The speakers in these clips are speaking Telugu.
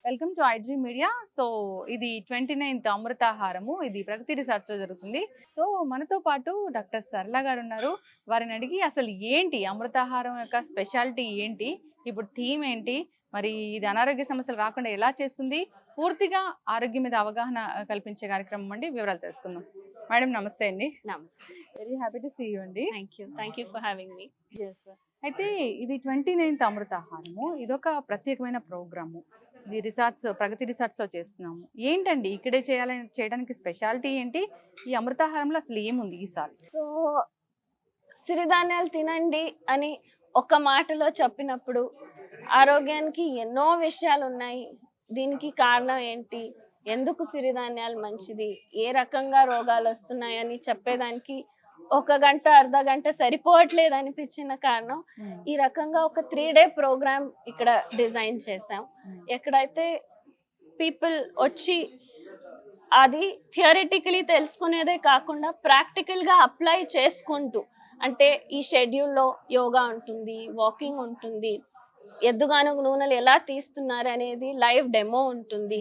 Welcome to iDream media. So ఇది 29th అమృతాహారము. ఇది ప్రగతి రిసార్ట్స్ లో జరుగుతుంది. సో మనతో పాటు డాక్టర్ సరళ గారు ఉన్నారు. వారిని అడిగి అసలు ఏంటి అమృతాహారం యొక్క స్పెషాలిటీ ఏంటి, ఇప్పుడు థీమ్ ఏంటి, మరి ఇది అనారోగ్య సమస్యలు రాకుండా ఎలా చేస్తుంది, పూర్తిగా ఆరోగ్యం మీద అవగాహన కల్పించే కార్యక్రమం అండి. వివరాలు తెలుసుకుందాం. మేడం నమస్తే అండి. నమస్తే. Very happy to see you అండి. Thank you for having me. అయితే ఇది 29th అమృతాహారము. ఇదొక ప్రత్యేకమైన ప్రోగ్రాము. ఇది రిసార్ట్స్, ప్రగతి రిసార్ట్స్ లో చేస్తున్నాము. ఏంటండి ఇక్కడే చేయడానికి స్పెషాలిటీ ఏంటి? ఈ అమృతాహారంలో అసలు ఏముంది ఈసారి? సో సిరిధాన్యాలు తినండి అని ఒక మాటలో చెప్పినప్పుడు ఆరోగ్యానికి ఎన్నో విషయాలు ఉన్నాయి. దీనికి కారణం ఏంటి, ఎందుకు సిరిధాన్యాలు మంచిది, ఏ రకంగా రోగాలు వస్తున్నాయని చెప్పేదానికి ఒక గంట అర్ధ గంట సరిపోవట్లేదు అనిపించిన కారణం ఈ రకంగా ఒక 3 day ప్రోగ్రామ్ ఇక్కడ డిజైన్ చేసాం. ఎక్కడైతే పీపుల్ వచ్చి అది థియరిటికలీ తెలుసుకునేదే కాకుండా ప్రాక్టికల్గా అప్లై చేసుకుంటూ, అంటే ఈ షెడ్యూల్లో యోగా ఉంటుంది, వాకింగ్ ఉంటుంది, ఎద్దుగానుగ నూనెలు ఎలా తీస్తున్నారు అనేది లైవ్ డెమో ఉంటుంది,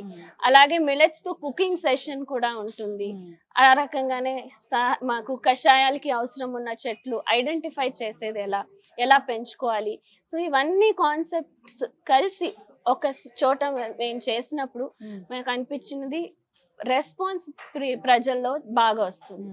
అలాగే మిల్లెట్స్ తో కుకింగ్ సెషన్ కూడా ఉంటుంది. ఆ రకంగానే మాకు కషాయాలకి అవసరం ఉన్న చెట్లు ఐడెంటిఫై చేసేది ఎలా పెంచుకోవాలి. సో ఇవన్నీ కాన్సెప్ట్స్ కలిసి ఒక చోట మేము చేసినప్పుడు మనకు అనిపించినది రెస్పాన్స్ ప్రజల్లో బాగా వస్తుంది.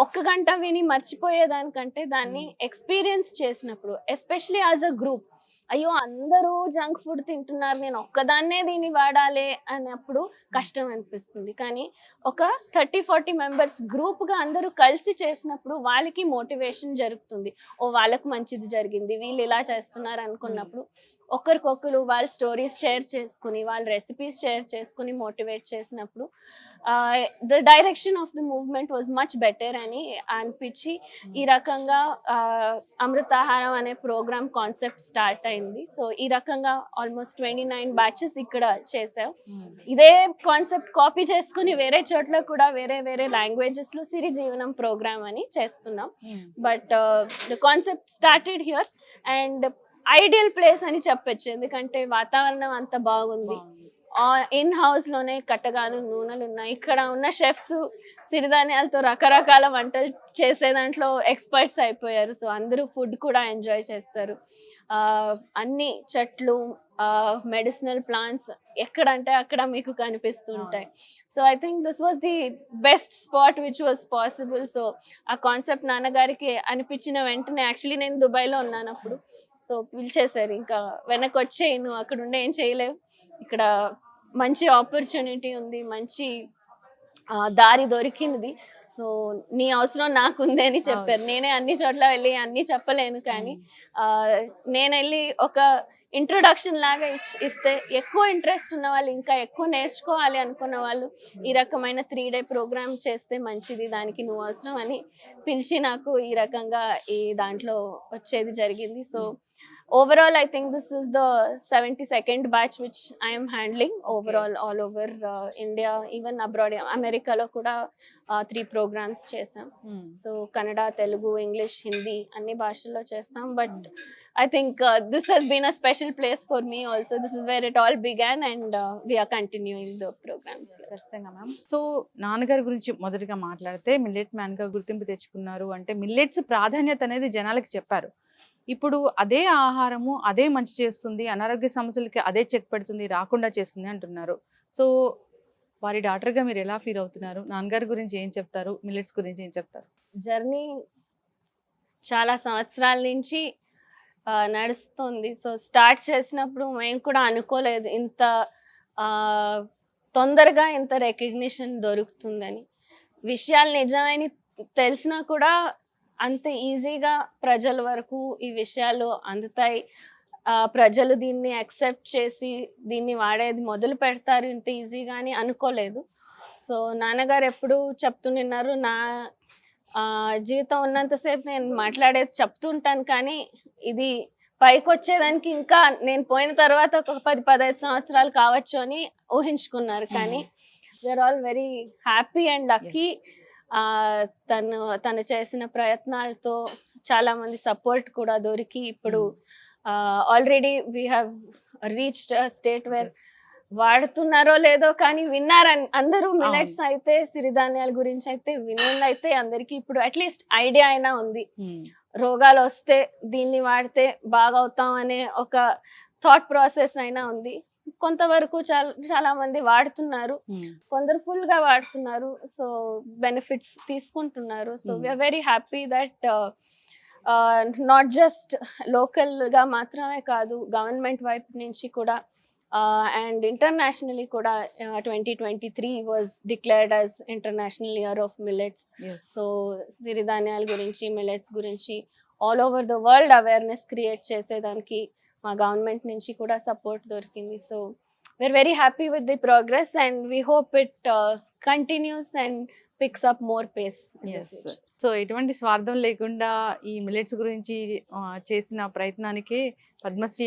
ఒక్క గంట విని మర్చిపోయేదానికంటే దాన్ని ఎక్స్పీరియన్స్ చేసినప్పుడు, ఎస్పెషలీ యాజ్ అ గ్రూప్, అయ్యో అందరూ జంక్ ఫుడ్ తింటున్నారు, నేను ఒక్కదాన్నే దీన్ని వాడాలి అన్నప్పుడు కష్టం అనిపిస్తుంది. కానీ ఒక 30-40 మెంబర్స్ గ్రూప్గా అందరూ కలిసి చేసినప్పుడు వాళ్ళకి మోటివేషన్ జరుగుతుంది. ఓ వాళ్ళకు మంచిది జరిగింది, వీళ్ళు ఇలా చేస్తున్నారు అనుకున్నప్పుడు ఒకరికొకరు వాళ్ళ స్టోరీస్ షేర్ చేసుకుని, వాళ్ళ రెసిపీస్ షేర్ చేసుకుని మోటివేట్ చేసినప్పుడు the direction of the movement was much better అని అనిపించి ఈ రకంగా అమృతాహారం అనే ప్రోగ్రామ్ కాన్సెప్ట్ స్టార్ట్ అయింది. సో ఈ రకంగా ఆల్మోస్ట్ 29 బ్యాచెస్ ఇక్కడ చేసాం. ఇదే కాన్సెప్ట్ కాపీ చేసుకుని వేరే చోట్ల కూడా వేరే లాంగ్వేజెస్ లో సిరి జీవనం ప్రోగ్రామ్ అని చేస్తున్నాం. But the concept started here and ideal place అని చెప్పొచ్చు, ఎందుకంటే వాతావరణం అంత బాగుంది. ఇన్ హౌస్ లోనే కట్టగాను నూనెలు ఉన్నాయి. ఇక్కడ ఉన్న షెఫ్స్ సిరిధాన్యాలతో రకరకాల వంటలు చేసే దాంట్లో ఎక్స్పర్ట్స్ అయిపోయారు. సో అందరూ ఫుడ్ కూడా ఎంజాయ్ చేస్తారు. అన్ని చెట్లు, మెడిసినల్ ప్లాంట్స్ ఎక్కడంటే అక్కడ మీకు కనిపిస్తుంటాయి. So I think this was the best spot which was possible. So ఆ కాన్సెప్ట్ నాన్నగారికి అనిపించిన వెంటనే, యాక్చువల్లీ నేను దుబాయ్లో ఉన్నాను అప్పుడు, సో పిలిచేశారు, ఇంకా వెనక్కి వచ్చేయి, నువ్వు అక్కడ ఉండే ఏం చేయలేవు, ఇక్కడ మంచి ఆపర్చునిటీ ఉంది, మంచి దారి దొరికింది, సో నీ అవసరం నాకుంది అని చెప్పారు. నేనే అన్ని చోట్ల వెళ్ళి అన్ని చెప్పలేను, కానీ నేను వెళ్ళి ఒక ఇంట్రొడక్షన్ లాగా ఇస్తే ఎక్కువ ఇంట్రెస్ట్ ఉన్న వాళ్ళు, ఇంకా ఎక్కువ నేర్చుకోవాలి అనుకున్న వాళ్ళు ఈ రకమైన 3 day ప్రోగ్రామ్ చేస్తే మంచిది, దానికి నువ్వు అవసరం అని పిలిచి నాకు ఈ రకంగా ఈ దాంట్లో వచ్చేది జరిగింది. So overall I think this is the 72nd batch which I am handling overall all over India, even abroad. America lo kuda 3 programs chesam. So Kannada, Telugu, English, Hindi anni bhashalo chestam. But I think this has been a special place for me also. This is where it all began and we are continuing the programs. ఖచ్చితంగా మ్యామ్. సో నాన్నగారి గురించి మొదటిగా మాట్లాడితే, మిల్లెట్ మ్యాన్ గా గుర్తింపు తెచ్చుకున్నారు అంటే మిల్లెట్స్ ప్రాధాన్యత అనేది జనాలకి చెప్పారు. ఇప్పుడు అదే ఆహారము అదే మంచి చేస్తుంది, అనారోగ్య సమస్యలకి అదే చెక్ పెడుతుంది, రాకుండా చేస్తుంది అంటున్నారు. సో వారి డాక్టర్గా మీరు ఎలా ఫీల్ అవుతున్నారు? నాన్నగారి గురించి ఏం చెప్తారు, మిల్లెట్స్ గురించి ఏం చెప్తారు? జర్నీ చాలా సంవత్సరాల నుంచి నడుస్తుంది. సో స్టార్ట్ చేసినప్పుడు మేము కూడా అనుకోలేదు ఇంత తొందరగా ఇంత రికగ్నిషన్ దొరుకుతుందని. విషయాలు నిజమని తెలిసినా కూడా అంత ఈజీగా ప్రజల వరకు ఈ విషయాలు అందుతాయి, ప్రజలు దీన్ని యాక్సెప్ట్ చేసి దీన్ని వాడేది మొదలు పెడతారు ఇంత ఈజీగా అని అనుకోలేదు. సో నాన్నగారు ఎప్పుడు చెప్తున్నారు, నా జీవితం ఉన్నంతసేపు నేను మాట్లాడేది చెప్తుంటాను, కానీ ఇది పైకి వచ్చేదానికి ఇంకా నేను పోయిన తర్వాత ఒక 10-15 సంవత్సరాలు కావచ్చు అని ఊహించుకున్నారు. కానీ we are all very happy and lucky. తను చేసిన ప్రయత్నాలతో చాలా మంది సపోర్ట్ కూడా దొరికి ఇప్పుడు already we have reached a state where వాడుతున్నారో లేదో కానీ విన్నారని అందరూ మిలెట్స్ అయితే సిరిధాన్యాల గురించి అయితే వినుందైతే అందరికి ఇప్పుడు అట్లీస్ట్ ఐడియా అయినా ఉంది. రోగాలు వస్తే దీన్ని వాడితే బాగా అవుతాం అనే ఒక థాట్ ప్రాసెస్ అయినా ఉంది. కొంతవరకు చాలా మంది వాడుతున్నారు, కొందరు ఫుల్ గా వాడుతున్నారు, సో బెనిఫిట్స్ తీసుకుంటున్నారు. So we are very happy that not just local గా మాత్రమే కాదు, గవర్నమెంట్ వైపు నుంచి కూడా అండ్ ఇంటర్నేషనలీ కూడా 2023 was declared as international year of millets. So సిరిధాన్యాల గురించి, మిల్లెట్స్ గురించి all over the world awareness create చేసేదానికి మా గవర్నమెంట్ నుంచి కూడా సపోర్ట్ దొరికింది. So we are very happy with the progress and we hope it continues and picks up more pace. So ఎటువంటి స్వార్థం లేకుండా ఈ మిల్లెట్స్ గురించి చేసిన ప్రయత్నానికి పద్మశ్రీ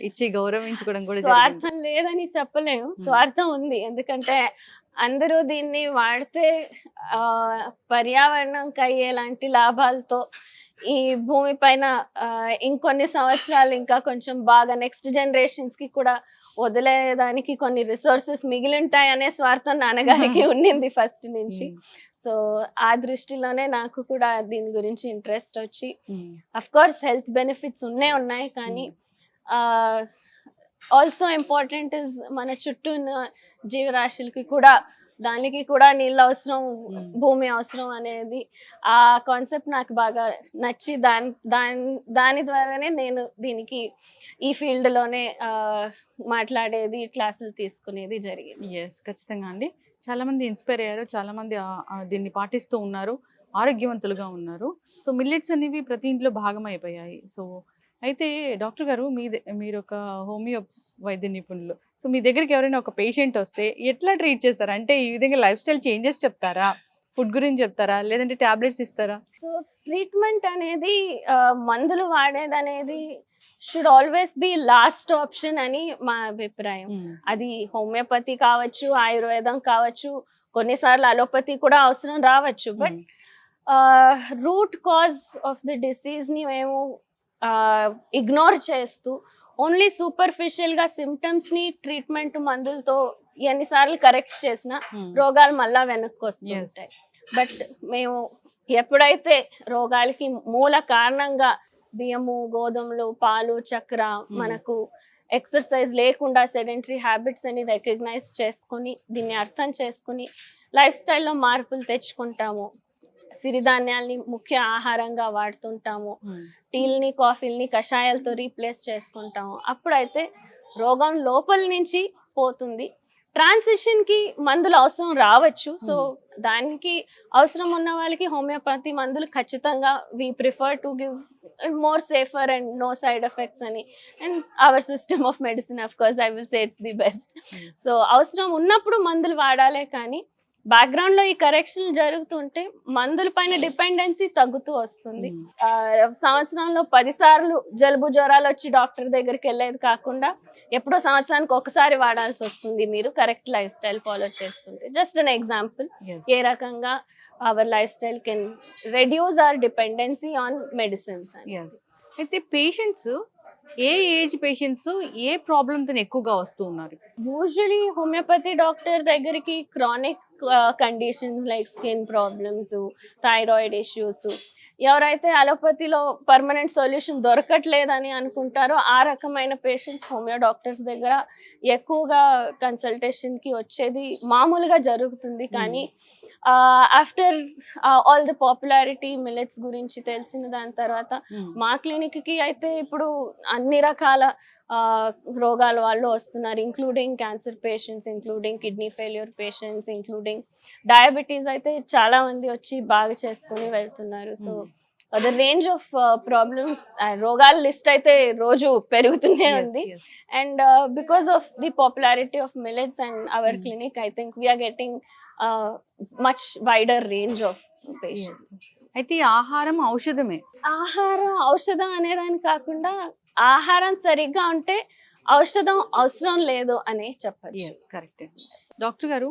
ఇచ్చి గౌరవించుకోవడం కూడా స్వార్థం లేదని చెప్పలేము, స్వార్థం ఉంది. ఎందుకంటే అందరూ దీన్ని వాడితే పర్యావరణంకి అయ్యేలాంటి లాభాలతో ఈ భూమి పైన ఇంకొన్ని సంవత్సరాలు ఇంకా కొంచెం బాగా నెక్స్ట్ జనరేషన్స్ కి కూడా వదిలేదానికి కొన్ని రిసోర్సెస్ మిగిలింటాయి అనే స్వార్థం నాన్నగారికి ఉండింది ఫస్ట్ నుంచి. సో ఆ దృష్టిలోనే నాకు కూడా దీని గురించి ఇంట్రెస్ట్ వచ్చి, అఫ్ కోర్స్ హెల్త్ బెనిఫిట్స్ ఉన్నాయి కానీ ఆల్సో ఇంపార్టెంట్ ఇస్ మన చుట్టూ ఉన్న జీవరాశులకి కూడా, దానికి కూడా నీళ్ళు అవసరం, భూమి అవసరం అనేది ఆ కాన్సెప్ట్ నాకు బాగా నచ్చి దాని ద్వారానే నేను దీనికి ఈ ఫీల్డ్ లోనే మాట్లాడేది, క్లాసులు తీసుకునేది జరిగింది. ఖచ్చితంగా అండి. చాలా మంది ఇన్స్పైర్ అయ్యారు, చాలా మంది దీన్ని పాటిస్తూ ఉన్నారు, ఆరోగ్యవంతులుగా ఉన్నారు. సో మిల్లెట్స్ అనేవి ప్రతి ఇంట్లో భాగం అయిపోయాయి. సో అయితే డాక్టర్ గారు, మీరు ఒక హోమియో వైద్య నిపుణులు. సో మీ దగ్గరికి ఎవరైనా ఒక పేషెంట్ వస్తే ఎట్లా ట్రీట్ చేస్తారు? అంటే ఈ విధంగా లైఫ్ స్టైల్ చేంజెస్ చెప్తారా, ఫుడ్ గురించి చెప్తారా, లేదంటే టాబ్లెట్స్ ఇస్తారా? సో ట్రీట్మెంట్ అనేది, మందులు వాడేది అనేది should always be last option అని మా అభిప్రాయం. అది హోమియోపతి కావచ్చు, ఆయుర్వేదం కావచ్చు, కొన్నిసార్లు అలోపతి కూడా అవసరం రావచ్చు. But root cause of the disease ని మేము ఇగ్నోర్ చేస్తూ ఓన్లీ సూపర్ఫిషియల్ గా సిమ్టమ్స్ ని ట్రీట్మెంట్ మందులతో ఎన్నిసార్లు కరెక్ట్ చేసినా రోగాలు మళ్ళా వెనక్కి వస్తుంటాయి. బట్ మేము ఎప్పుడైతే రోగాలకి మూల కారణంగా బియ్యము, గోధుమలు, పాలు, చక్కెర, మనకు ఎక్సర్సైజ్ లేకుండా సెడెంటరీ హ్యాబిట్స్ అని రికగ్నైజ్ చేసుకుని, దీన్ని అర్థం చేసుకుని లైఫ్ స్టైల్లో మార్పులు తెచ్చుకుంటాము, సిరిధాన్యాల్ని ముఖ్య ఆహారంగా వాడుతుంటాము, టీల్ని, కాఫీల్ని కషాయాలతో రీప్లేస్ చేసుకుంటాము, అప్పుడైతే రోగం లోపల నుంచి పోతుంది. ట్రాన్సిషన్ కి మందులు అవసరం రావచ్చు. సో దానికి అవసరం ఉన్న వాళ్ళకి హోమియోపతి మందులు ఖచ్చితంగా we prefer to give more safer and no side effects అని. And our system of medicine of course I will say it's the best. So అవసరం ఉన్నప్పుడు మందులు వాడాలే కానీ బ్యాక్గ్రౌండ్ లో ఈ కరెక్షన్ జరుగుతుంటే మందుల పైన డిపెండెన్సీ తగ్గుతూ వస్తుంది. సంవత్సరంలో 10 సార్లు జలుబు, జ్వరాలు వచ్చి డాక్టర్ దగ్గరికి వెళ్ళేది కాకుండా ఎప్పుడో సంవత్సరానికి ఒకసారి వాడాల్సి వస్తుంది మీరు కరెక్ట్ లైఫ్ స్టైల్ ఫాలో చేస్తుంటే. జస్ట్ అన్ ఎగ్జాంపుల్, ఏ రకంగా our life style can reduce our dependency on medicines. అయితే పేషెంట్స్, ఏ ఏజ్ పేషెంట్స్ ఏ ప్రాబ్లంతో ఎక్కువగా వస్తూ ఉన్నారు? యూజువలీ హోమియోపతి డాక్టర్ దగ్గరికి chronic conditions like skin problems, thyroid issues, ఎవరైతే అలోపతిలో పర్మనెంట్ సొల్యూషన్ దొరకట్లేదని అనుకుంటారో ఆ రకమైన పేషెంట్స్ హోమియో డాక్టర్స్ దగ్గర ఎక్కువగా కన్సల్టేషన్కి వచ్చేది మామూలుగా జరుగుతుంది. కానీ after all the popularity millets గురించి తెలిసిన దాని తర్వాత మా క్లినిక్కి అయితే ఇప్పుడు అన్ని రకాల రోగాల వాళ్ళు వస్తున్నారు, including cancer patients, including kidney failure patients, including diabetes అయితే చాలా మంది వచ్చి బాగా చేసుకుని వెళ్తున్నారు. So the range of problems, రోగాల లిస్ట్ అయితే రోజు పెరుగుతూనే ఉంది. And because of the popularity of millets and our clinic I think we're getting much wider range of patients. అయితే ఆహారం ఔషధమే. ఆహారం ఔషధం అనేదాని కాకుండా ఆహారం సరిగ్గా ఉంటే ఔషధం అవసరం లేదు అని చెప్పచ్చు. కరెక్ట్. డాక్టర్ గారు,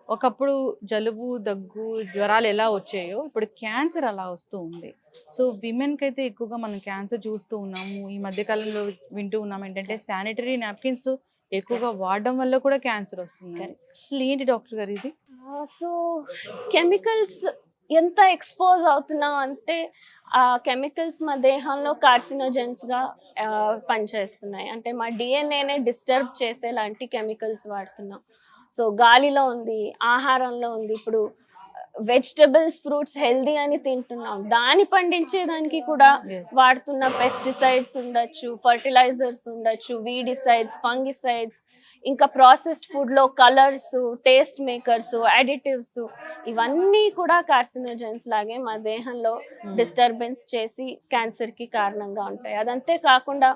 ఒకప్పుడు జలుబు, దగ్గు, జ్వరాలు ఎలా వచ్చాయో ఇప్పుడు క్యాన్సర్ అలా వస్తూ ఉంది. సో విమెన్కి అయితే ఎక్కువగా మనం క్యాన్సర్ చూస్తూ ఉన్నాము. ఈ మధ్యకాలంలో వింటూ ఉన్నాం ఏంటంటే శానిటరీ నాప్కిన్స్ ఎక్కువగా వాడడం వల్ల కూడా క్యాన్సర్ వస్తుంది. Correct. అసలు ఏంటి డాక్టర్ గారు ఇది? సో కెమికల్స్ ఎంత ఎక్స్పోజ్ అవుతున్నాం అంటే ఆ కెమికల్స్ మా దేహంలో కార్సినోజెన్స్ గా పనిచేస్తున్నాయి. అంటే మా డిఎన్ఏనే డిస్టర్బ్ చేసేలాంటి కెమికల్స్ వాడుతున్నాం. సో గాలిలో ఉంది, ఆహారంలో ఉంది. ఇప్పుడు వెజిటబుల్స్, ఫ్రూట్స్ హెల్దీ అని తింటున్నాం, దాన్ని పండించేదానికి కూడా Yes. వాడుతున్న పెస్టిసైడ్స్ ఉండొచ్చు, ఫర్టిలైజర్స్ ఉండొచ్చు, వీడిసైడ్స్, ఫంగిసైడ్స్, ఇంకా ప్రాసెస్డ్ ఫుడ్లో కలర్స్, టేస్ట్ మేకర్స్, అడిటివ్స్, ఇవన్నీ కూడా కార్సినోజెన్స్ లాగే మా దేహంలో డిస్టర్బెన్స్ చేసి క్యాన్సర్కి కారణంగా ఉంటాయి. అదంతే కాకుండా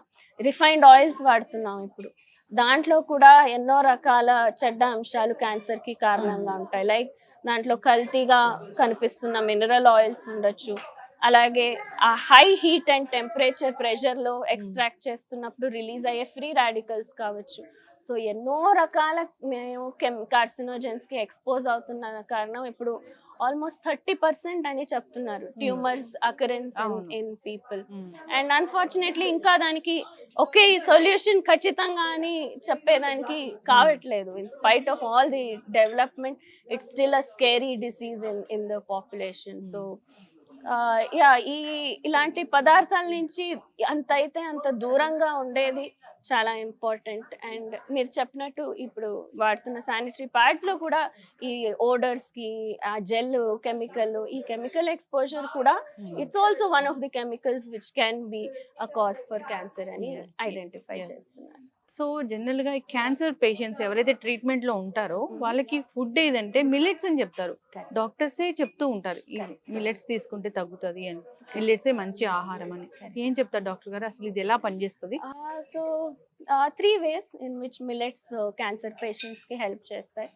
రిఫైన్డ్ ఆయిల్స్ వాడుతున్నాం ఇప్పుడు, దాంట్లో కూడా ఎన్నో రకాల చెడ్డ అంశాలు క్యాన్సర్కి కారణంగా ఉంటాయి. లైక్ దాంట్లో కల్తీగా కనిపిస్తున్న మినరల్ ఆయిల్స్ ఉండొచ్చు, అలాగే ఆ హై హీట్ అండ్ టెంపరేచర్ ప్రెషర్లో ఎక్స్ట్రాక్ట్ చేస్తున్నప్పుడు రిలీజ్ అయ్యే ఫ్రీ రాడికల్స్ కావచ్చు. సో ఎన్నో రకాల మేము కార్సినోజెన్స్కి ఎక్స్పోజ్ అవుతున్న కారణం ఇప్పుడు ఆల్మోస్ట్ 30% అని చెప్తున్నారు tumours occurrence in people. And unfortunately ఇంకా దానికి ఒకే సొల్యూషన్ ఖచ్చితంగా అని చెప్పేదానికి కావట్లేదు. In spite of all the development, it's still a scary disease in the population. So ఇలాంటి పదార్థాల నుంచి అంత అయితే అంత దూరంగా ఉండేది చాలా ఇంపార్టెంట్. అండ్ మీరు చెప్పినట్టు ఇప్పుడు వాడుతున్న శానిటరీ ప్యాడ్స్లో కూడా ఈ ఓడర్స్కి ఆ జెల్ కెమికల్, ఈ కెమికల్ ఎక్స్పోజర్ కూడా it's also one of the chemicals which can be a cause for cancer అని ఐడెంటిఫై చేస్తున్నారు. సో జనరల్ గా క్యాన్సర్ పేషెంట్స్ ఎవరైతే ట్రీట్మెంట్ లో ఉంటారో వాళ్ళకి ఫుడ్ ఏదంటే మిల్లెట్స్ అని చెప్తారు. డాక్టర్సే చెప్తూ ఉంటారు ఈ మిల్లెట్స్ తీసుకుంటే తగ్గుతుంది అని, మిల్లెట్సే మంచి ఆహారం అని. ఏం చెప్తారు డాక్టర్ గారు, అసలు ఇది ఎలా పనిచేస్తుంది? So 3 ways in which millets cancer పేషెంట్స్కి హెల్ప్ చేస్తాయి.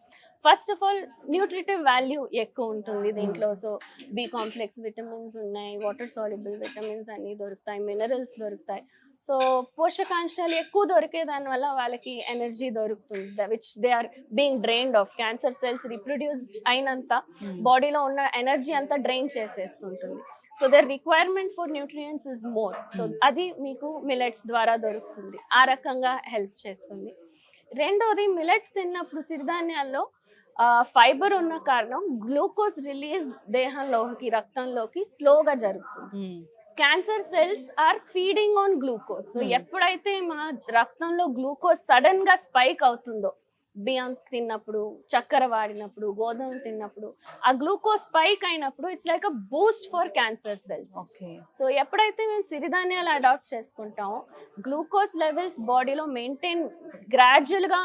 First of all nutritive value ఎక్కువ ఉంటుంది దీంట్లో. సో బి కాంప్లెక్స్ విటమిన్స్ ఉన్నాయి, వాటర్ సాల్యుబుల్ విటమిన్స్ అన్నీ దొరుకుతాయి, మినరల్స్ దొరుకుతాయి. సో పోషకాంశాలు ఎక్కువ దొరికే దానివల్ల వాళ్ళకి ఎనర్జీ దొరుకుతుంది, which they are being drained off. Cancer cells reproduce అయినంత బాడీలో ఉన్న ఎనర్జీ అంతా డ్రైన్ చేసేస్తుంటుంది. So their requirement for nutrients is more. So అది మీకు మిల్లెట్స్ ద్వారా దొరుకుతుంది, ఆ రకంగా హెల్ప్ చేస్తుంది. రెండోది, మిల్లెట్స్ తిన్నప్పుడు సిరిధాన్యాల్లో ఫైబర్ ఉన్న కారణం గ్లూకోజ్ రిలీజ్ దేహంలోకి, రక్తంలోకి స్లోగా జరుగుతుంది. Cancer cells are feeding on glucose. So ఎప్పుడైతే మా రక్తంలో గ్లూకోజ్ సడన్ గా స్పైక్ అవుతుందో, బియ్యం తిన్నప్పుడు, చక్కెర వాడినప్పుడు, గోధుమలు తిన్నప్పుడు, ఆ గ్లూకోజ్ స్పైక్ అయినప్పుడు it's like a Boost for cancer cells. So ఎప్పుడైతే మేము సిరిధాన్యాలు అడాప్ట్ చేసుకుంటామో గ్లూకోజ్ లెవెల్స్ బాడీలో మెయింటైన్ గ్రాడ్యువల్గా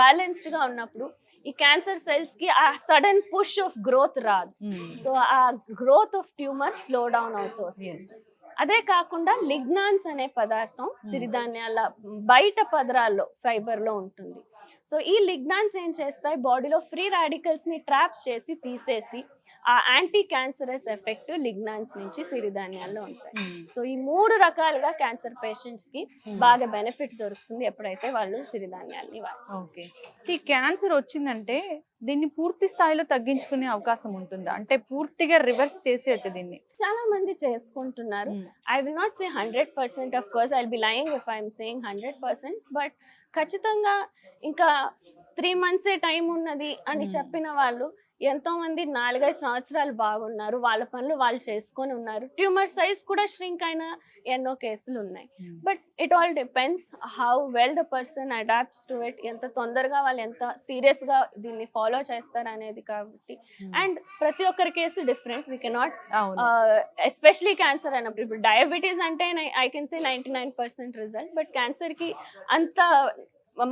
బ్యాలెన్స్డ్గా ఉన్నప్పుడు ఈ క్యాన్సర్ సెల్స్కి ఆ సడన్ పుష్ ఆఫ్ గ్రోత్ రాదు. సో ఆ growth of tumour slow down అవుతూ వస్తుంది. అదే కాకుండా లిగ్నాన్స్ అనే పదార్థం సిరిధాన్యాల బయట పదరాల్లో ఫైబర్లో ఉంటుంది. సో ఈ లిగ్నాన్స్ ఏం చేస్తాయి, బాడీలో ఫ్రీ రాడికల్స్ని ట్రాప్ చేసి తీసేసి ఆ యాంటీ క్యాన్సరస్ ఎఫెక్ట్ లిగ్నాన్స్ నుంచి సిరిధాన్యాల్లో ఉంటాయి. సో ఈ 3 రకాలుగా క్యాన్సర్ పేషెంట్స్కి బాగా బెనిఫిట్ దొరుకుతుంది ఎప్పుడైతే వాళ్ళు సిరిధాన్యాల్ని వాడతారు. ఓకే, ఈ క్యాన్సర్ వచ్చిందంటే దీన్ని పూర్తి స్థాయిలో తగ్గించుకునే అవకాశం ఉంటుందా? అంటే పూర్తిగా రివర్స్ చేసేయచ్చు దీన్ని? చాలా మంది చేసుకుంటున్నారు. I will not say 100%, of course I will be lying if I'm saying 100%, but ఖచ్చితంగా ఇంకా 3 months టైం ఉన్నది అని చెప్పిన వాళ్ళు ఎంతో మంది 4-5 సంవత్సరాలు బాగున్నారు, వాళ్ళ పనులు వాళ్ళు చేసుకొని ఉన్నారు. ట్యూమర్ సైజ్ కూడా ష్రింక్ అయిన ఎన్నో కేసులు ఉన్నాయి. But it all depends how well the person adapts to it, ఎంత తొందరగా వాళ్ళు ఎంత సీరియస్గా దీన్ని ఫాలో చేస్తారు అనేది. కాబట్టి అండ్ ప్రతి ఒక్కరి case different, we cannot especially cancer అన్నప్పుడు. ఇప్పుడు డయాబెటీస్ అంటే I can say 99% result, but క్యాన్సర్కి అంత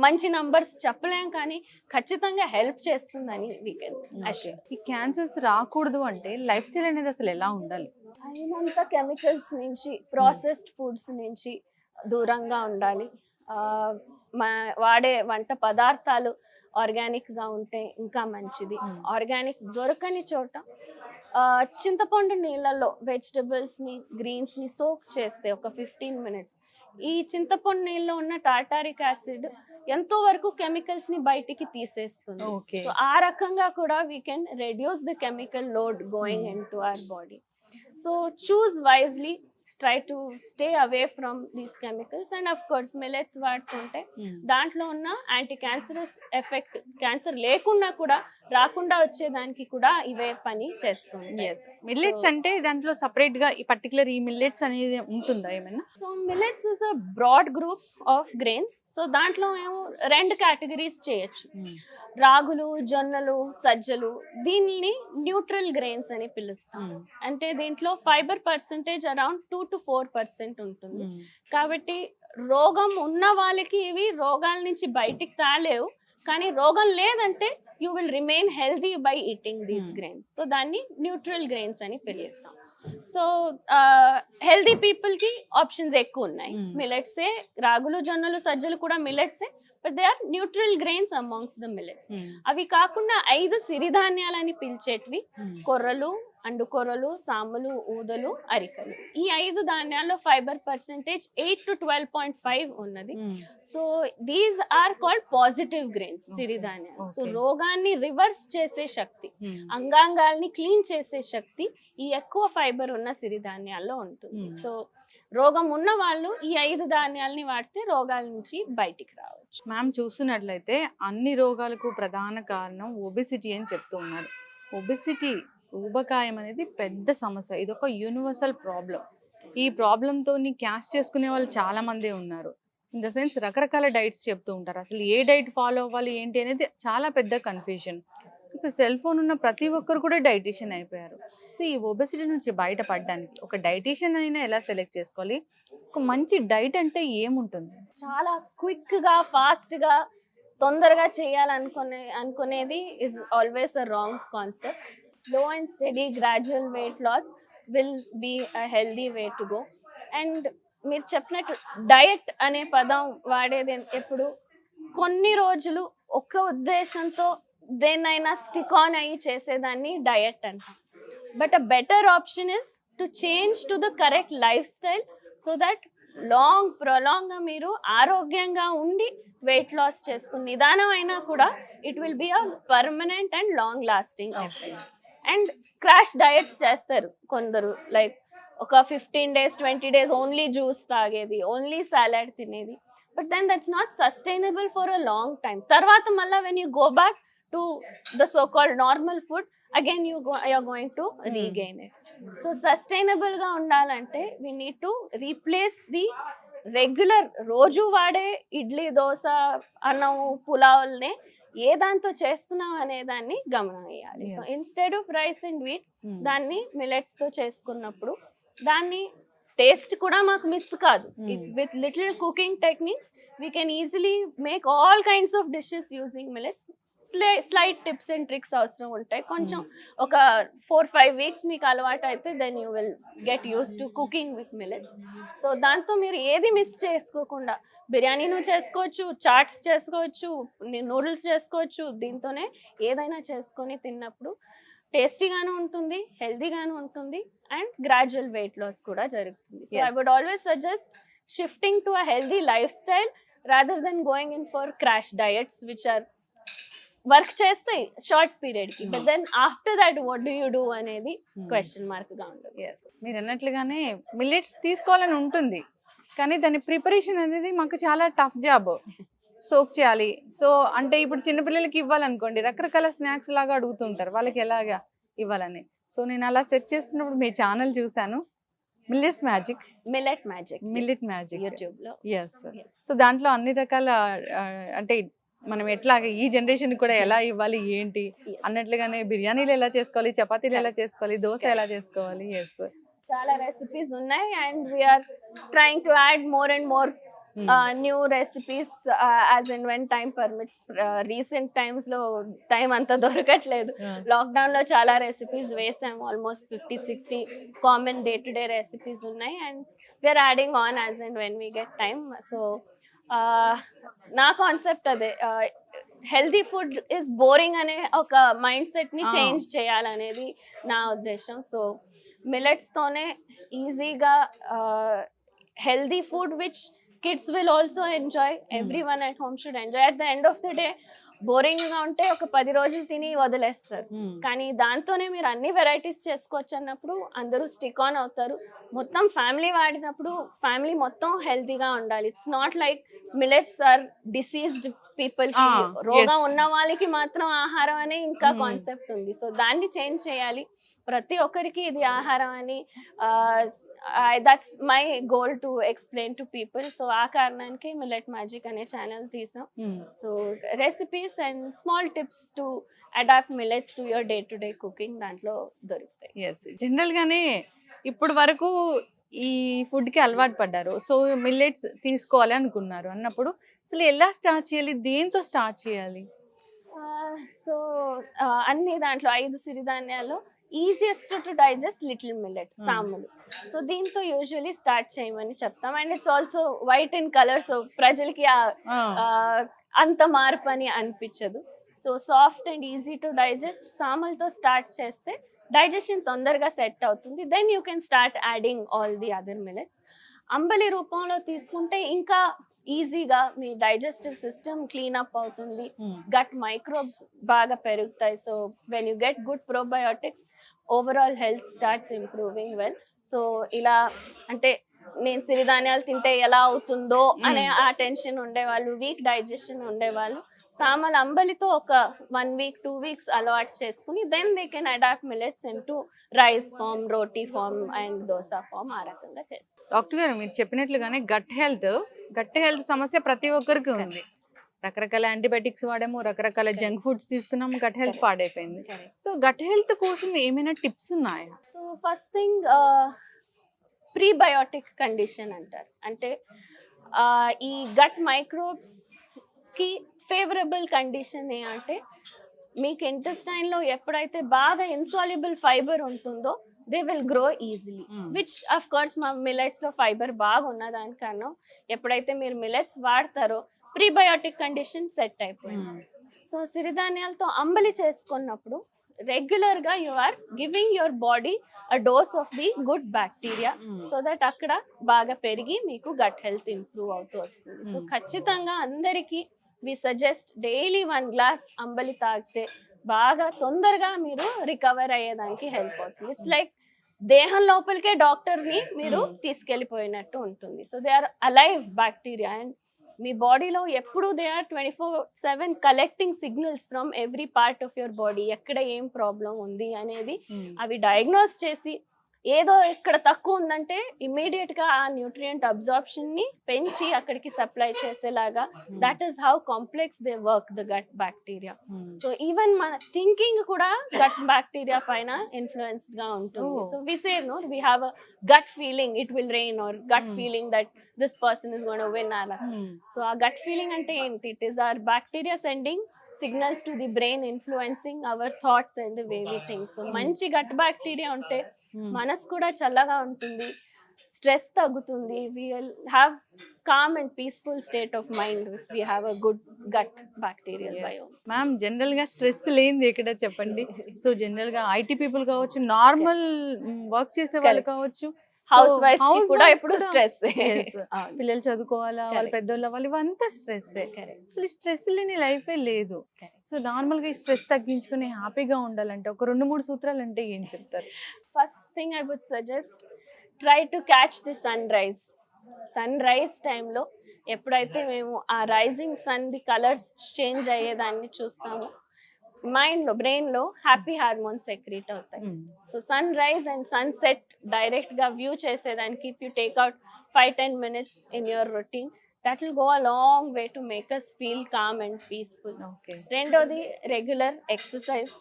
మంచి నంబర్స్ చెప్పలేం, కానీ ఖచ్చితంగా హెల్ప్ చేస్తుందని వీ కెన్ అష్యూర్. ఈ క్యాన్సర్స్ రాకూడదు అంటే లైఫ్ స్టైల్ అనేది అసలు ఎలా ఉండాలి? అయినంత కెమికల్స్ నుంచి, ప్రాసెస్డ్ ఫుడ్స్ నుంచి దూరంగా ఉండాలి. వాడే వంట పదార్థాలు ఆర్గానిక్గా ఉంటే ఇంకా మంచిది. ఆర్గానిక్ దొరకని చోట చింతపండు నీళ్ళల్లో వెజిటబుల్స్ని, గ్రీన్స్ని సోక్ చేస్తే ఒక 15 minutes, ఈ చింతపండు నీళ్ళలో ఉన్న టార్టారిక్ యాసిడ్ ఎంతో వరకు కెమికల్స్ ని బయటికి తీసేస్తుంది. సో ఆ రకంగా కూడా we can reduce the chemical load going in to our body. So choose wisely, try to stay away from these chemicals. And of course millets వాడుతుంటే దాంట్లో ఉన్న యాంటీ క్యాన్సరస్ ఎఫెక్ట్, క్యాన్సర్ లేకుండా కూడా రాకుండా వచ్చేదానికి కూడా ఇవే పని చేస్తుంది. మిల్లెట్స్ అంటే దాంట్లో సపరేట్ గా ఈ పర్టికులర్ ఈ మిల్లెట్స్ అనేది ఉంటుందా ఏమైనా? So millets is a broad group of grains. So దాంట్లో మేము 2 కేటగిరీస్ చేయొచ్చు. రాగులు, జొన్నలు, సజ్జలు, దీనిని న్యూట్రల్ గ్రెయిన్స్ అని పిలుస్తాం. అంటే దీంట్లో ఫైబర్ పర్సెంటేజ్ అరౌండ్ 2 to 4% ఉంటుంది. కాబట్టి రోగం ఉన్న వాళ్ళకి ఇవి రోగాల నుంచి బయటికి తాలేవు, కానీ రోగం లేదంటే you will remain healthy by eating these grains. So దాన్ని న్యూట్రల్ గ్రెయిన్స్ అని పిలుస్తాం. సో హెల్దీ పీపుల్ కి ఆప్షన్స్ ఎక్కువ ఉన్నాయి. మిల్లెట్సే, రాగులు, జొన్నలు, సజ్జలు కూడా మిల్లెట్సే, but they are neutral grains amongst the millets. అవి కాకుండా 5 సిరిధాన్యాలని పిలిచేటివి కొర్రలు, అండుకొర్రలు, సామలు, ఊదలు, అరికలు. ఈ 5 ధాన్యాల్లో ఫైబర్ పర్సెంటేజ్ 8 to 12.5 ఉన్నది. So these are called positive grains, సిరిధాన్యాలు. సో రోగాన్ని రివర్స్ చేసే శక్తి, అంగాంగాల్ని క్లీన్ చేసే శక్తి ఈ ఎక్కువ ఫైబర్ ఉన్న సిరిధాన్యాల్లో ఉంటుంది. సో రోగం ఉన్న వాళ్ళు ఈ 5 ధాన్యాలని వాడితే రోగాల నుంచి బయటికి రావచ్చు. మ్యామ్, చూస్తున్నట్లయితే అన్ని రోగాలకు ప్రధాన కారణం ఒబెసిటీ అని చెప్తూ ఉన్నారు. ఒబెసిటీ, ఊబకాయం అనేది పెద్ద సమస్య. ఇది ఒక యూనివర్సల్ ప్రాబ్లం. ఈ ప్రాబ్లంతో క్యాష్ చేసుకునే వాళ్ళు చాలా మందే ఉన్నారు. ఇన్ ద సెన్స్ రకరకాల డైట్స్ చెప్తూ ఉంటారు. అసలు ఏ డైట్ ఫాలో అవ్వాలి ఏంటి అనేది చాలా పెద్ద కన్ఫ్యూజన్. ఇప్పుడు సెల్ ఫోన్ ఉన్న ప్రతి ఒక్కరు కూడా డైటీషియన్ అయిపోయారు. సో ఈ ఒబెసిటీ నుంచి బయటపడడానికి ఒక డైటీషియన్ అయినా ఎలా సెలెక్ట్ చేసుకోవాలి? ఒక మంచి డైట్ అంటే ఏముంటుంది? చాలా క్విక్గా, ఫాస్ట్గా, తొందరగా అనుకునేది is always a wrong concept. Slow and study gradual weight loss will be a healthy way to go. And మీరు చెప్పినట్టు డయట్ అనే పదం వాడేది ఎప్పుడు కొన్ని రోజులు ఒక ఉద్దేశంతో దేన్నైనా స్టిక్ ఆన్ అయ్యి చేసేదాన్ని డయట్ అంటాం. But a better option is to change to the correct lifestyle so that ప్రొలాంగ్గా మీరు ఆరోగ్యంగా ఉండి వెయిట్ లాస్ చేసుకుని నిదానం అయినా కూడా it will be a permanent and long lasting effect. And crash diets చేస్తారు కొందరు, లైక్ ఒక 15 days 20 days ఓన్లీ జ్యూస్ తాగేది, ఓన్లీ సాలడ్ తినేది. But then that's not sustainable for a long time. తర్వాత మళ్ళీ when you go back to the so called normal food again you're going to regain it. So సస్టైనబుల్గా ఉండాలంటే we need to replace the regular రోజు వాడే ఇడ్లీ, దోశ, అన్నం, పులావుల్నే ఏ దాంతో చేస్తున్నాం అనే దాన్ని గమనం వేయాలి. So instead of rice and wheat దాన్ని మిల్లెట్స్ తో చేసుకున్నప్పుడు దాన్ని టేస్ట్ కూడా మాకు మిస్ కాదు. With little cooking techniques we can easily make all kinds of dishes using millets. Slight tips and tricks అవసరం ఉంటాయి. కొంచెం ఒక 4-5 weeks మీకు అలవాటు అయితే then you will get used to cooking with millets. So దాంతో మీరు ఏది మిస్ చేసుకోకుండా బిర్యానీను చేసుకోవచ్చు, చాట్స్ చేసుకోవచ్చు, నూడిల్స్ చేసుకోవచ్చు. దీంతోనే ఏదైనా చేసుకొని తిన్నప్పుడు టేస్టీగాను ఉంటుంది, హెల్దీగాను ఉంటుంది, అండ్ గ్రాడ్యువల్ వెయిట్ లాస్ కూడా జరుగుతుంది. So I would always suggest shifting to a healthy lifestyle rather than going in for crash diets which are work చేస్తాయి షార్ట్ పీరియడ్ కి, but then after that what do you do అనేది క్వశ్చన్ మార్క్ గా ఉంటుంది. మీరు అన్నట్లుగానే మిల్లెట్స్ తీసుకోవాలని ఉంటుంది, కానీ దాని ప్రిపరేషన్ అనేది మాకు చాలా టఫ్ జాబ్. సోక్ చేయాలి. సో అంటే ఇప్పుడు చిన్నపిల్లలకి ఇవ్వాలనుకోండి, రకరకాల స్నాక్స్ లాగా అడుగుతుంటారు, వాళ్ళకి ఎలాగా ఇవ్వాలని. సో నేను అలా సెర్చ్ చేస్తున్నప్పుడు మీ ఛానల్ చూసాను, మిల్లెట్ మ్యాజిక్ యూట్యూబ్ లో. సో దాంట్లో అన్ని రకాల అంటే మనం ఎట్లా ఈ జనరేషన్ కూడా ఎలా ఇవ్వాలి ఏంటి అన్నట్లుగానే బిర్యానీలు ఎలా చేసుకోవాలి, చపాతీలు ఎలా చేసుకోవాలి, దోశ ఎలా చేసుకోవాలి. చాలా రెసిపీస్ ఉన్నాయి and we're trying to add more and more new recipes as and when time permits. Recent times lo time anta dorukatledu. Lockdown lo chala recipes vesam, almost 50-60 common day to day recipes unnai and we are adding on as and when we get time. So na concept ade healthy food is boring ane oka mindset ni change cheyalanedi na uddesham. So millets tone easy ga healthy food which kids will also enjoy, everyone at home should enjoy. At the end of the day boring గా ఉంటే ఒక 10 రోజులు తిని వదిలేస్తారు. కానీ దాంతోనే మీరు అన్ని వెరైటీస్ చేసుకోవచ్చు అన్నప్పుడు అందరూ స్టిక్ ఆన్ అవుతారు. మొత్తం ఫ్యామిలీ వాడినప్పుడు ఫ్యామిలీ మొత్తం హెల్తీగా ఉండాలి. It's not like millets are diseased people కి, రోగం ఉన్న వాళ్ళకి మాత్రం ఆహారం అనే ఇంకా కాన్సెప్ట్ ఉంది. సో దాన్ని చేంజ్ చేయాలి. ప్రతి ఒక్కరికి ఇది ఆహారం అని that's my goal to explain to people. So ఆ కారణానికి మిల్లెట్ మ్యాజిక్ అనే ఛానల్ తీసాం. So recipes and small tips to adapt millets to your day to day cooking దాంట్లో దొరుకుతాయి. జనరల్ గానే ఇప్పుడు వరకు ఈ ఫుడ్ కి అలవాటు పడ్డారు. సో మిల్లెట్స్ తీసుకోవాలి అనుకున్నారు అన్నప్పుడు అసలు ఎలా స్టార్ట్ చేయాలి, దేంతో స్టార్ట్ చేయాలి? సో అన్ని దాంట్లో 5 సిరిధాన్యాల్లో easiest to digest little millet సాములు. సో దీంతో యూజువలీ స్టార్ట్ చేయమని చెప్తాం. And it's also white in colour, so ప్రజలకి అంత మార్పు అని అనిపించదు. So soft and easy to digest సాములతో స్టార్ట్ చేస్తే డైజెషన్ తొందరగా సెట్ అవుతుంది. Then you can start adding all the other millets. అంబలి రూపంలో తీసుకుంటే ఇంకా ఈజీగా మీ డైజెస్టివ్ సిస్టమ్ క్లీనప్ అవుతుంది, గట్ మైక్రోబ్స్ బాగా పెరుగుతాయి. So when you get good probiotics overall health starts improving well. So ఇలా అంటే నేను సిరిధాన్యాలు తింటే ఎలా అవుతుందో అనే ఆ టెన్షన్ ఉండేవాళ్ళు, వీక్ డైజెషన్ ఉండేవాళ్ళు సామల అంబలితో ఒక 1 week 2 weeks అలవాటు చేసుకుని then they can adapt millets into rice form, roti form and dosa form ఆ రకంగా చేస్తారు. డాక్టర్ గారు మీరు చెప్పినట్లుగానే గట్ హెల్త్ సమస్య ప్రతి ఒక్కరికి ఉంది. రకరకాల యాంటీబయాటిక్స్ వాడాము, రకరకాల జంక్ ఫుడ్స్ తీసుకున్నాము, గట్ హెల్త్ పాడైపోయింది. సో గట్ హెల్త్ కోసం ఏమైనా టిప్స్ ఉన్నాయా? So first thing prebiotic condition అంటారు. అంటే ఈ గట్ మైక్రోబ్స్ కి ఫేవరబుల్ కండిషన్ ఏంటంటే మీకు ఇంటెస్టైన్ లో ఎప్పుడైతే బాగా ఇన్సాల్యుబుల్ ఫైబర్ ఉంటుందో they will grow easily, which of course మా మిల్లెట్స్ లో ఫైబర్ బాగా ఉన్నదానికన్నా ఎప్పుడైతే మీరు మిల్లెట్స్ వాడతారో ప్రీబయోటిక్ కండిషన్ సెట్ అయిపోయింది. సో సిరిధాన్యాలతో అంబలి చేసుకున్నప్పుడు రెగ్యులర్ గా you are giving your body a dose of the good bacteria, so that అక్కడ బాగా పెరిగి మీకు గట్ హెల్త్ ఇంప్రూవ్ అవుతూ వస్తుంది. సో ఖచ్చితంగా అందరికీ వి సజెస్ట్ డైలీ 1 glass అంబలి తాగితే బాగా తొందరగా మీరు రికవర్ అయ్యేదానికి హెల్ప్ అవుతుంది. ఇట్స్ లైక్ దేహం లోపలికే డాక్టర్ ని మీరు తీసుకెళ్లిపోయినట్టు ఉంటుంది. So they are alive bacteria and మీ బాడీలో ఎప్పుడు they are 24/7 collecting signals from every part of your body. ఎక్కడ ఏం ప్రాబ్లం ఉంది అనేది అవి డయాగ్నోస్ చేసి ఏదో ఇక్కడ తక్కువ ఉందంటే ఇమ్మీడియట్ గా ఆ న్యూట్రియంట్ అబ్జార్ప్షన్ ని పెంచి అక్కడికి సప్లై చేసేలాగా that is how complex they work the gut bacteria. So even మన థింకింగ్ కూడా గట్ బ్యాక్టీరియా పైన ఇన్ఫ్లుయెన్స్డ్ గా ఉంటుంది. So we say no we have a gut feeling it will rain or gut feeling that this person is gonna win అలా. సో ఆ గట్ ఫీలింగ్ అంటే ఏంటి? It is our bacteria sending signals to the brain influencing our thoughts and the way we think. So మంచి గట్ బ్యాక్టీరియా ఉంటే మనసు కూడా చల్లగా ఉంటుంది, స్ట్రెస్ తగ్గుతుంది, we will have calm and peaceful state of mind if we have a good gut bacterial biome. Ma'am general గా స్ట్రెస్ లేనిది ఎక్కడ చెప్పండి? సో జనరల్ గా ఐటీ పీపుల్ కావచ్చు, నార్మల్ వర్క్ చేసే వాళ్ళు కావచ్చు, హౌస్ వైఫ్ కి కూడా ఎప్పుడు స్ట్రెస్. పిల్లలు చదువుకోవాలా, వాళ్ళ పెద్దోళ్ళ వాళ్ళు ఇవంతా స్ట్రెస్. అసలు స్ట్రెస్ లేని లైఫే లేదు. సో నార్మల్ గా ఈ స్ట్రెస్ తగ్గించుకుని హ్యాపీగా ఉండాలంటే ఒక 2-3 సూత్రాలు అంటే ఏం చెప్తారు? First thing I would suggest try to catch the sunrise టైంలో ఎప్పుడైతే మేము ఆ rising sun the colours change అయ్యేదాన్ని చూస్తామో మైండ్ లో బ్రెయిన్ లో హ్యాపీ హార్మోన్స్ సెక్రీట్ అవుతాయి. So sunrise and sunset direct గా వ్యూ చేసేదానికి if you take out 5-10 minutes in your routine, that will go a long way to make us feel calm and peaceful. రెండోది regular exercise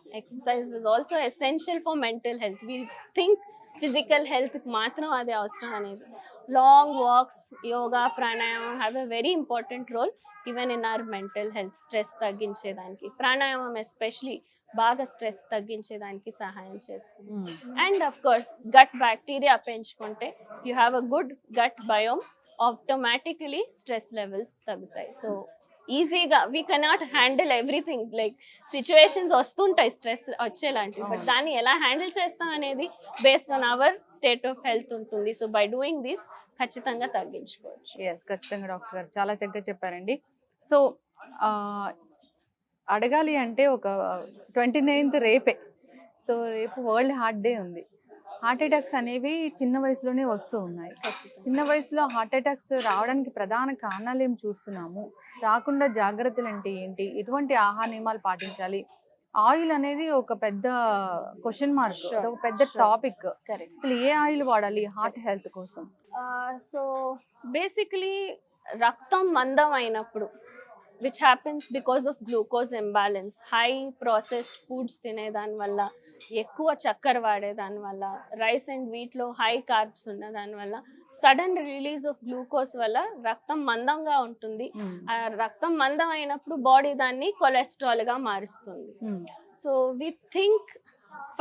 is also essential for mental health. We think physical health మాత్రం అది అవసరం అనేది. Long walks, yoga, pranayama have a very important role even in our mental health. Stress తగ్గించేదానికి ప్రాణాయామం ఎస్పెషలీ బాగా స్ట్రెస్ తగ్గించేదానికి సహాయం చేస్తుంది. And of course gut bacteria పెంచుకుంటే you have a good gut biome, automatically stress levels తగ్గుతాయి. సో ఈజీగా we cannot handle everything, like situations వస్తుంటాయి స్ట్రెస్ వచ్చేలాంటివి, బట్ దాన్ని ఎలా హ్యాండిల్ చేస్తాం అనేది based on our state of health ఉంటుంది. సో బై డూయింగ్ దిస్ ఖచ్చితంగా తగ్గించుకోవచ్చు. ఖచ్చితంగా డాక్టర్ గారు చాలా చక్కగా చెప్పారండి. సో అడగాలి అంటే ఒక 29th రేపే. సో రేపు వరల్డ్ హార్ట్ డే ఉంది. హార్ట్ అటాక్స్ అనేవి చిన్న వయసులోనే వస్తూ ఉన్నాయి. చిన్న వయసులో హార్ట్ అటాక్స్ రావడానికి ప్రధాన కారణాలు ఏం చూస్తున్నాము, రాకుండా జాగ్రత్తలు అంటే ఏంటి, ఎటువంటి ఆహార నియమాలు పాటించాలి? ఆయిల్ అనేది ఒక పెద్ద క్వశ్చన్ మార్క్, ఒక పెద్ద టాపిక్. కరెక్ట్. అసలు ఏ ఆయిల్ వాడాలి హార్ట్ హెల్త్ కోసం? సో బేసికలీ రక్తం మందం అయినప్పుడు which happens because of glucose imbalance, high processed foods తినేదాని వల్ల, ఎక్కువ చక్కెర వాడేదాని వల్ల, రైస్ అండ్ వీట్లో హై కార్బ్స్ ఉన్న దానివల్ల సడన్ రిలీజ్ ఆఫ్ గ్లూకోజ్ వల్ల రక్తం మందంగా ఉంటుంది. ఆ రక్తం మందం అయినప్పుడు బాడీ దాన్ని కొలెస్ట్రాల్గా మారుస్తుంది. సో వి థింక్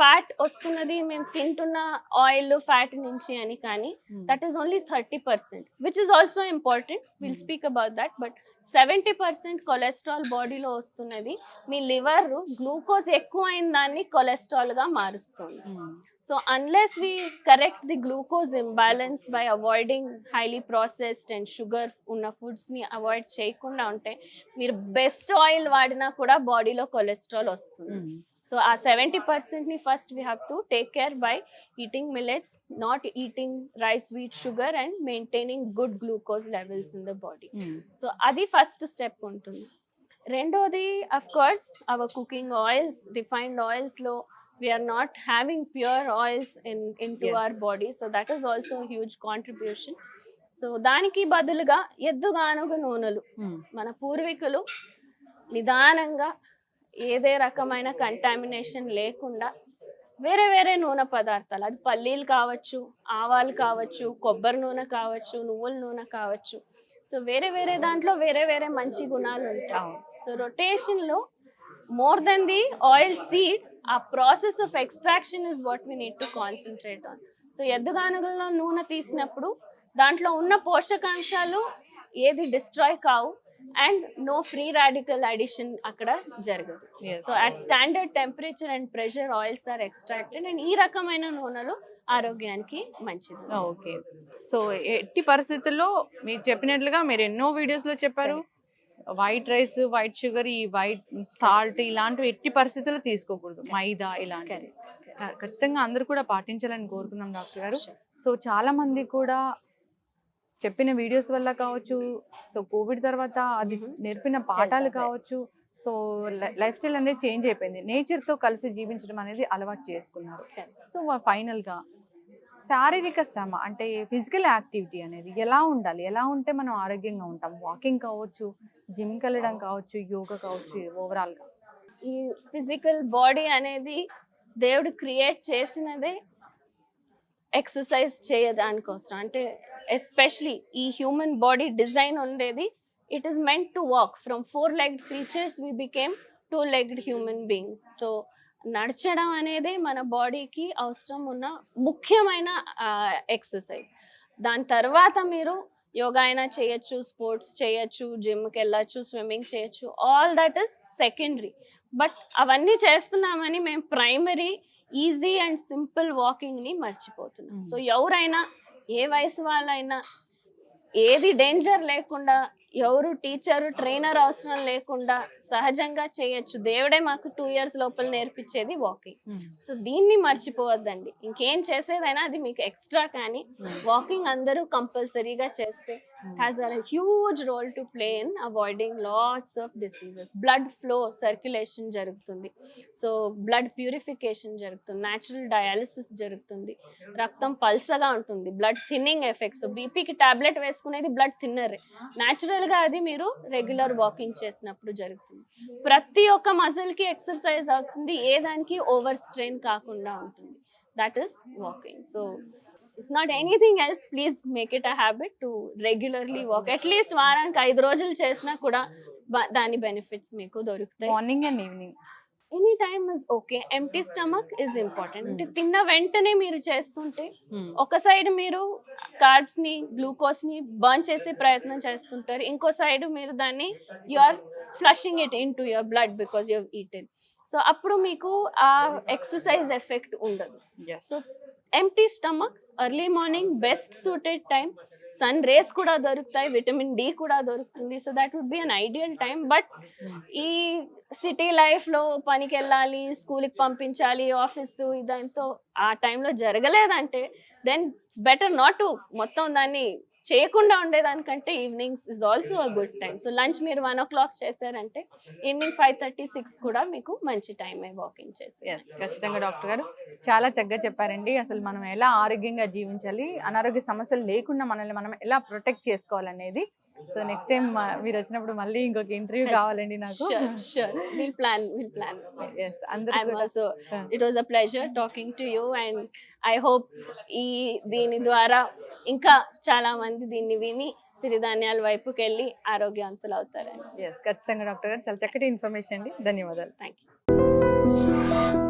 ఫ్యాట్ వస్తున్నది మేము తింటున్న ఆయిల్ ఫ్యాట్ నుంచి అని, కానీ that is only 30%, which is also important, will speak about that. But 70% cholesterol బాడీలో వస్తున్నది మీ లివర్ గ్లూకోజ్ ఎక్కువ అయిన దాన్ని కొలెస్ట్రాల్గా మారుస్తుంది. So unless we correct the glucose imbalance by avoiding highly processed and sugar ఉన్న ఫుడ్స్ని అవాయిడ్ చేయకుండా ఉంటే మీరు బెస్ట్ ఆయిల్ వాడినా కూడా బాడీలో కొలెస్ట్రాల్ వస్తుంది. సో ఆ 70%ని first we have to take care by eating millets, not eating rice, wheat, sugar and maintaining good glucose levels in the body. So అది ఫస్ట్ స్టెప్ ఉంటుంది. రెండోది of course our cooking oils, refined ఆయిల్స్లో we are not having pure oils in to our body. So that is also huge contribution. So దానికి బదులుగా ఎద్దుగానుగ నూనెలు, మన పూర్వీకులు నిదానంగా ఏదే రకమైన కంటామినేషన్ లేకుండా వేరే వేరే నూనె పదార్థాలు, అది పల్లీలు కావచ్చు, ఆవాలు కావచ్చు, కొబ్బరి నూనె కావచ్చు, నువ్వుల నూనె కావచ్చు, సో వేరే వేరే దాంట్లో వేరే వేరే మంచి గుణాలు ఉంటాయి. సో రొటేషన్లో more then the oil seed, uh process of extraction is what we need to concentrate on. So ఎద్దుగానుగల్లో నూనె తీసినప్పుడు దాంట్లో ఉన్న పోషకాంశాలు ఏది డిస్ట్రాయ్ కావు and no free radical addition అక్కడ జరగదు. So at standard temperature and pressure oils are extracted and ఈ రకమైన నూనెలు ఆరోగ్యానికి మంచిది. ఓకే. సో ఎట్టి పరిస్థితుల్లో మీరు చెప్పినట్లుగా మీరు ఎన్నో వీడియోస్లో చెప్పారు, వైట్ రైస్, వైట్ షుగర్, ఈ వైట్ సాల్ట్ ఇలాంటివి ఎట్టి పరిస్థితుల్లో తీసుకోకూడదు, మైదా ఇలాంటివి ఖచ్చితంగా అందరూ కూడా పాటించాలని కోరుకున్నాం డాక్టర్ గారు. సో చాలా మంది కూడా చెప్పిన వీడియోస్ వల్ల కావచ్చు, సో కోవిడ్ తర్వాత అది నేర్పిన పాఠాలు కావచ్చు, సో లైఫ్ స్టైల్ అనేది చేంజ్ అయిపోయింది, నేచర్తో కలిసి జీవించడం అనేది అలవాటు చేసుకున్నారు. సో ఫైనల్గా శారీరక శ్రమ అంటే ఫిజికల్ యాక్టివిటీ అనేది ఎలా ఉండాలి, ఎలా ఉంటే మనం ఆరోగ్యంగా ఉంటాం? వాకింగ్ కావచ్చు, జిమ్కి వెళ్ళడం కావచ్చు, యోగా కావచ్చు, ఓవరాల్గా ఈ ఫిజికల్ బాడీ అనేది దేవుడు క్రియేట్ చేసినదే ఎక్సర్సైజ్ చేయడానికోసం. అంటే ఎస్పెషలీ ఈ హ్యూమన్ బాడీ డిజైన్ ఉండేది, it is meant to walk. From 4-legged creatures we became 2-legged human beings. So నడచడం అనేది మన బాడీకి అవసరం ఉన్న ముఖ్యమైన ఎక్సర్సైజ్. దాని తర్వాత మీరు యోగా అయినా చేయొచ్చు, స్పోర్ట్స్ చేయొచ్చు, జిమ్కి వెళ్ళచ్చు, స్విమ్మింగ్ చేయొచ్చు, all that is secondary. But అవన్నీ చేస్తున్నామని మేము ప్రైమరీ ఈజీ అండ్ సింపుల్ వాకింగ్ని మర్చిపోతున్నాం. సో ఎవరైనా ఏ వయసు వాళ్ళైనా ఏది డేంజర్ లేకుండా, ఎవరు టీచరు ట్రైనర్ అవసరం లేకుండా సహజంగా చేయొచ్చు. దేవుడే మాకు 2 years లోపల నేర్పించేది వాకింగ్. సో దీన్ని మర్చిపోవద్దండి. ఇంకేం చేసేదైనా అది మీకు ఎక్స్ట్రా, కానీ వాకింగ్ అందరూ కంపల్సరీగా చేస్తే has a huge role to play in avoiding lots of diseases. Blood flow, circulation జరుగుతుంది, సో బ్లడ్ ప్యూరిఫికేషన్ జరుగుతుంది, న్యాచురల్ డయాలిసిస్ జరుగుతుంది, రక్తం పల్సగా ఉంటుంది, బ్లడ్ థిన్నింగ్ ఎఫెక్ట్. సో బీపీకి టాబ్లెట్ వేసుకునేది బ్లడ్ థిన్నరే, న్యాచురల్గా అది మీరు రెగ్యులర్ వాకింగ్ చేసినప్పుడు జరుగుతుంది. ప్రతి ఒక్క మజిల్కి ఎక్సర్సైజ్ అవుతుంది, ఏ దానికి ఓవర్ స్ట్రెయిన్ కాకుండా ఉంటుంది. That is walking. So if not anything else, please make it a habit to regularly walk. At least వారానికి 5 రోజులు చేసినా కూడా దాని బెనిఫిట్స్ మీకు దొరుకుతాయి. Morning and evening any time is okay. Empty stomach is important. అంటే తిన్న వెంటనే మీరు చేస్తుంటే ఒక సైడ్ మీరు కార్బ్స్ ని, గ్లూకోజ్ ని బర్న్ చేసే ప్రయత్నం చేస్తుంటారు, ఇంకో సైడ్ మీరు దాన్ని you are flushing it in to your blood because you have eaten. So అప్పుడు మీకు ఆ ఎక్సర్సైజ్ ఎఫెక్ట్ ఉండదు. So empty stomach early morning best suited time. Sun rays కూడా దొరుకుతాయి, విటమిన్ డి కూడా దొరుకుతుంది. So that would be an ideal time. But ఈ సిటీ లైఫ్లో పనికి వెళ్ళాలి, స్కూల్కి పంపించాలి, ఆఫీసు ఇదంతా ఆ టైంలో జరగలేదంటే then it's better not to మొత్తం దాన్ని చేయకుండా ఉండేదానికంటే evenings is also a good time. So lunch మీరు 1 o'clock చేశారంటే ఈవినింగ్ 5:30, 6 కూడా మీకు మంచి టైమే వాకింగ్ చేసి. ఎస్, ఖచ్చితంగా డాక్టర్ గారు చాలా చక్కగా చెప్పారండి. అసలు మనం ఎలా ఆరోగ్యంగా జీవించాలి, అనారోగ్య సమస్యలు లేకుండా మనల్ని మనం ఎలా ప్రొటెక్ట్ చేసుకోవాలనేది. సో నెక్స్ట్ టైం మీరు వచ్చినప్పుడు మళ్ళీ ఇంకొక ఇంటర్వ్యూ కావాలండి నాకు. Sure. We'll plan. ఎస్, అందరూ I'm కూడా also, it was a pleasure talking to you, and I hope దీని ద్వారా ఇంకా చాలా మంది దీన్ని విని సిరిధాన్యాల వైపుకి వెళ్ళి ఆరోగ్యవంతులు అవుతారని. ఎస్, ఖచ్చితంగా డాక్టర్ గారు చాలా చక్కటి ఇన్ఫర్మేషన్ అండి. ధన్యవాదాలు. Thank you.